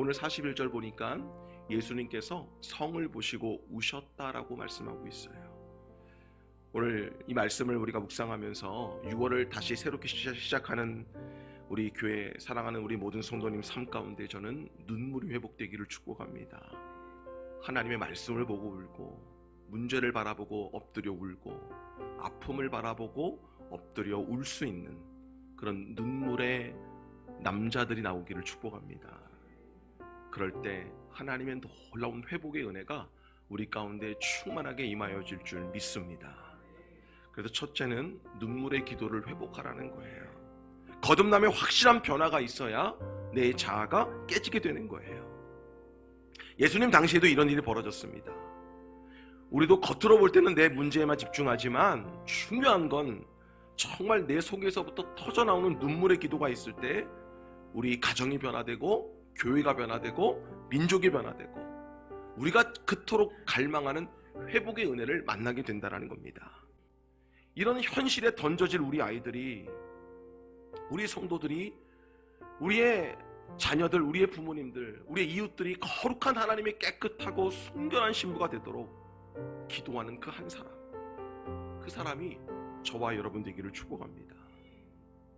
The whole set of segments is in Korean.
오늘 41절 보니까 예수님께서 성을 보시고 우셨다라고 말씀하고 있어요. 오늘 이 말씀을 우리가 묵상하면서 6월을 다시 새롭게 시작하는 우리 교회 사랑하는 우리 모든 성도님 삶 가운데 저는 눈물이 회복되기를 축복합니다. 하나님의 말씀을 보고 울고, 문제를 바라보고 엎드려 울고, 아픔을 바라보고 엎드려 울 수 있는 그런 눈물의 남자들이 나오기를 축복합니다. 그럴 때 하나님의 놀라운 회복의 은혜가 우리 가운데 충만하게 임하여질 줄 믿습니다. 그래서 첫째는 눈물의 기도를 회복하라는 거예요. 거듭남의 확실한 변화가 있어야 내 자아가 깨지게 되는 거예요. 예수님 당시에도 이런 일이 벌어졌습니다. 우리도 겉으로 볼 때는 내 문제에만 집중하지만 중요한 건 정말 내 속에서부터 터져나오는 눈물의 기도가 있을 때 우리 가정이 변화되고 교회가 변화되고 민족이 변화되고 우리가 그토록 갈망하는 회복의 은혜를 만나게 된다는 겁니다. 이런 현실에 던져질 우리 아이들이, 우리 성도들이, 우리의 자녀들, 우리의 부모님들, 우리의 이웃들이 거룩한 하나님의 깨끗하고 순결한 신부가 되도록 기도하는 그 한 사람, 그 사람이 저와 여러분 되기를 축복합니다.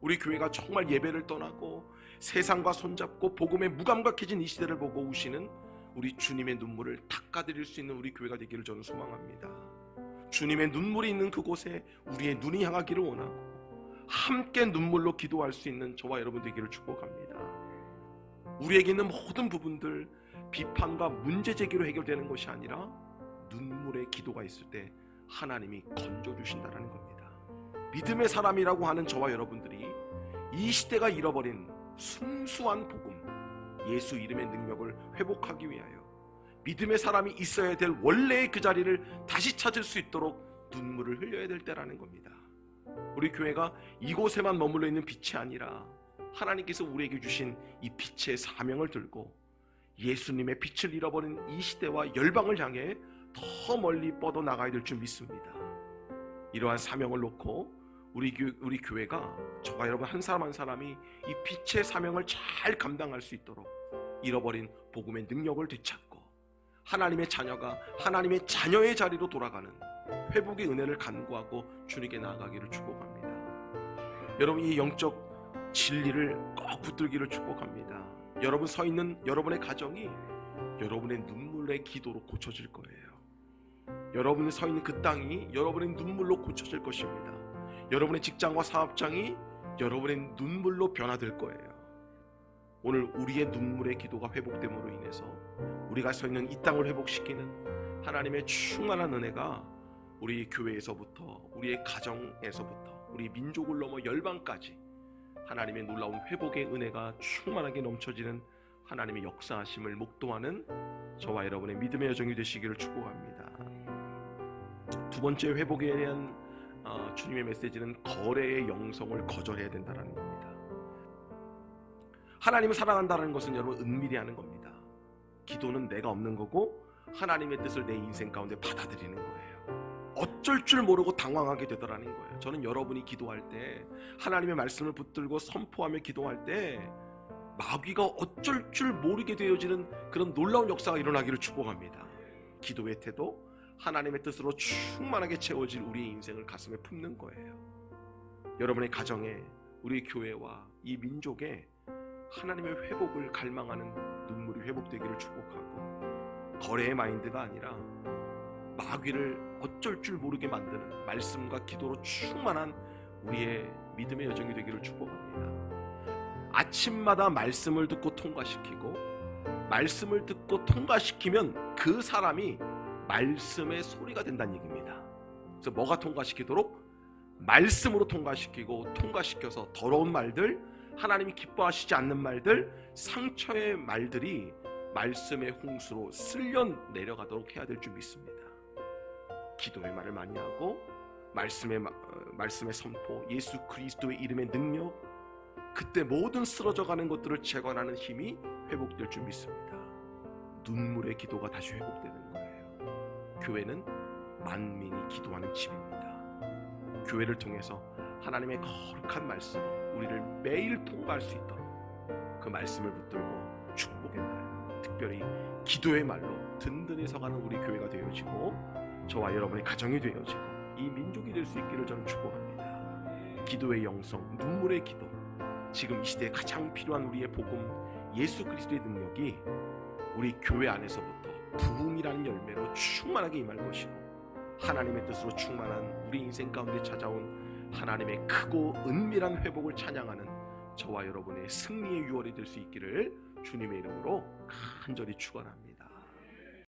우리 교회가 정말 예배를 떠나고 세상과 손잡고 복음에 무감각해진 이 시대를 보고 우시는 우리 주님의 눈물을 닦아드릴 수 있는 우리 교회가 되기를 저는 소망합니다. 주님의 눈물이 있는 그곳에 우리의 눈이 향하기를 원하고 함께 눈물로 기도할 수 있는 저와 여러분 되기를 축복합니다. 우리에게 있는 모든 부분들 비판과 문제 제기로 해결되는 것이 아니라 눈물의 기도가 있을 때 하나님이 건져주신다는 겁니다. 믿음의 사람이라고 하는 저와 여러분들이 이 시대가 잃어버린 순수한 복음, 예수 이름의 능력을 회복하기 위하여 믿음의 사람이 있어야 될 원래의 그 자리를 다시 찾을 수 있도록 눈물을 흘려야 될 때라는 겁니다. 우리 교회가 이곳에만 머물러 있는 빛이 아니라 하나님께서 우리에게 주신 이 빛의 사명을 들고 예수님의 빛을 잃어버린 이 시대와 열방을 향해 더 멀리 뻗어 나가야 될 줄 믿습니다. 이러한 사명을 놓고 우리 교회가 저와 여러분 한 사람 한 사람이 이 빛의 사명을 잘 감당할 수 있도록 잃어버린 복음의 능력을 되찾고 하나님의 자녀가 하나님의 자녀의 자리로 돌아가는 회복의 은혜를 간구하고 주님께 나아가기를 축복합니다. 여러분 이 영적 진리를 꼭 붙들기를 축복합니다. 여러분 서 있는 여러분의 가정이 여러분의 눈물의 기도로 고쳐질 거예요. 여러분이 서 있는 그 땅이 여러분의 눈물로 고쳐질 것입니다. 여러분의 직장과 사업장이 여러분의 눈물로 변화될 거예요. 오늘 우리의 눈물의 기도가 회복됨으로 인해서 우리가 서 있는 이 땅을 회복시키는 하나님의 충만한 은혜가 우리 교회에서부터 우리의 가정에서부터 우리 민족을 넘어 열방까지 하나님의 놀라운 회복의 은혜가 충만하게 넘쳐지는 하나님의 역사하심을 목도하는 저와 여러분의 믿음의 여정이 되시기를 축복합니다. 두 번째 회복에 대한 주님의 메시지는 거래의 영성을 거절해야 된다는 겁니다. 하나님을 사랑한다는 것은 여러분 은밀히 하는 겁니다. 기도는 내가 없는 거고 하나님의 뜻을 내 인생 가운데 받아들이는 거예요. 어쩔 줄 모르고 당황하게 되더라는 거예요. 저는 여러분이 기도할 때 하나님의 말씀을 붙들고 선포하며 기도할 때 마귀가 어쩔 줄 모르게 되어지는 그런 놀라운 역사가 일어나기를 축복합니다. 기도의 태도, 하나님의 뜻으로 충만하게 채워질 우리의 인생을 가슴에 품는 거예요. 여러분의 가정에, 우리 교회와 이 민족에 하나님의 회복을 갈망하는 눈물이 회복되기를 축복하고 거래의 마인드가 아니라 마귀를 어쩔 줄 모르게 만드는 말씀과 기도로 충만한 우리의 믿음의 여정이 되기를 축복합니다. 아침마다 말씀을 듣고 통과시키고 말씀을 듣고 통과시키면 그 사람이 말씀의 소리가 된다는 얘기입니다. 그래서 뭐가 통과시키도록? 말씀으로 통과시키고 통과시켜서 더러운 말들, 하나님이 기뻐하시지 않는 말들, 상처의 말들이 말씀의 홍수로 쓸려 내려가도록 해야 될 줄 믿습니다. 기도의 말을 많이 하고 말씀의 선포, 예수 그리스도의 이름의 능력, 그때 모든 쓰러져가는 것들을 재건하는 힘이 회복될 줄 믿습니다. 눈물의 기도가 다시 회복되는 거예요. 교회는 만민이 기도하는 집입니다. 교회를 통해서 하나님의 거룩한 말씀, 우리를 매일 통과할 수 있도록 그 말씀을 붙들고 축복의 말, 특별히 기도의 말로 든든히 서가는 우리 교회가 되어지고 저와 여러분의 가정이 되어지고 이 민족이 될 수 있기를 저는 축복합니다. 기도의 영성, 눈물의 기도, 지금 이 시대에 가장 필요한 우리의 복음 예수 그리스도의 능력이 우리 교회 안에서부터 부흥이라는 열매로 충만하게 임할 것이고 하나님의 뜻으로 충만한 우리 인생 가운데 찾아온 하나님의 크고 은밀한 회복을 찬양하는 저와 여러분의 승리의 유월이 될 수 있기를 주님의 이름으로 간절히 축원합니다.